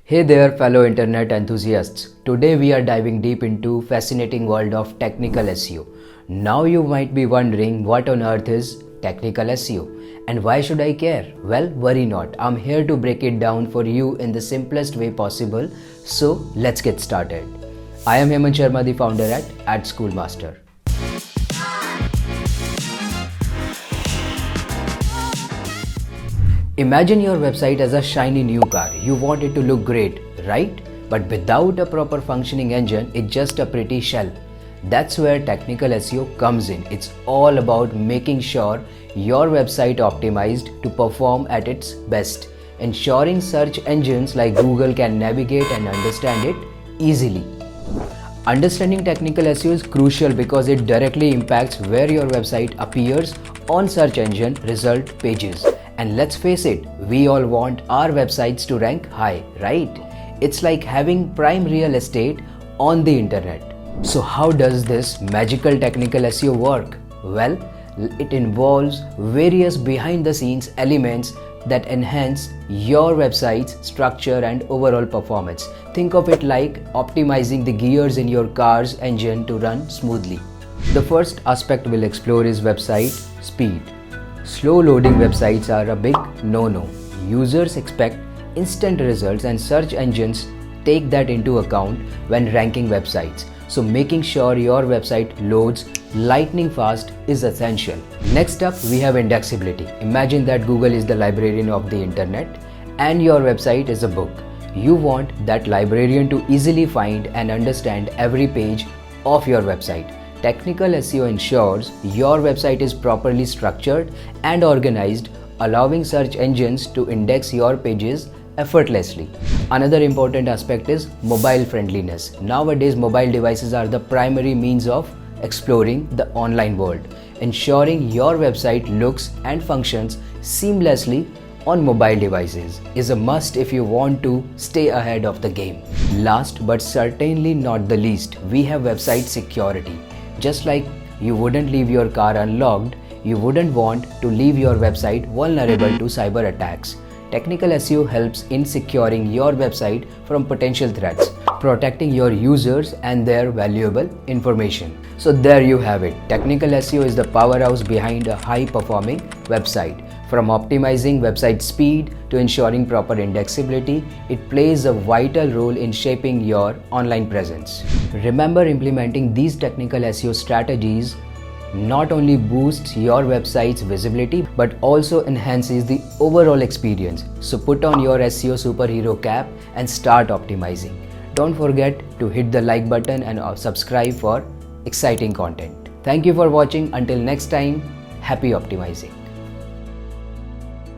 Hey there fellow internet enthusiasts. Today we are diving deep into fascinating world of technical SEO. Now you might be wondering what on earth is technical SEO and why should I care? Well, worry not. I'm here to break it down for you in the simplest way possible. So let's get started. I am Hemant Sharma, the founder at Adschoolmaster. Imagine your website as a shiny new car. You want it to look great, right? But without a proper functioning engine, it's just a pretty shell. That's where technical SEO comes in. It's all about making sure your website optimized to perform at its best, ensuring search engines like Google can navigate and understand it easily. Understanding technical SEO is crucial because it directly impacts where your website appears on search engine result pages. And let's face it, we all want our websites to rank high, right? It's like having prime real estate on the internet. So how does this magical technical SEO work? Well, it involves various behind the scenes elements that enhance your website's structure and overall performance. Think of it like optimizing the gears in your car's engine to run smoothly. The first aspect we'll explore is website speed. Slow loading websites are a big no-no. Users expect instant results and search engines take that into account when ranking websites. So making sure your website loads lightning fast is essential. Next up, we have indexability. Imagine that Google is the librarian of the internet and your website is a book. You want that librarian to easily find and understand every page of your website. Technical SEO ensures your website is properly structured and organized, allowing search engines to index your pages effortlessly. Another important aspect is mobile friendliness. Nowadays, mobile devices are the primary means of exploring the online world. Ensuring your website looks and functions seamlessly on mobile devices is a must if you want to stay ahead of the game. Last but certainly not the least, we have website security. Just like you wouldn't leave your car unlocked, you wouldn't want to leave your website vulnerable to cyber attacks. Technical SEO helps in securing your website from potential threats, protecting your users and their valuable information. So there you have it. Technical SEO is the powerhouse behind a high-performing website. From optimizing website speed to ensuring proper indexability, it plays a vital role in shaping your online presence. Remember, implementing these technical SEO strategies not only boosts your website's visibility but also enhances the overall experience. So put on your SEO superhero cap and start optimizing. Don't forget to hit the like button and subscribe for exciting content. Thank you for watching. Until next time, happy optimizing.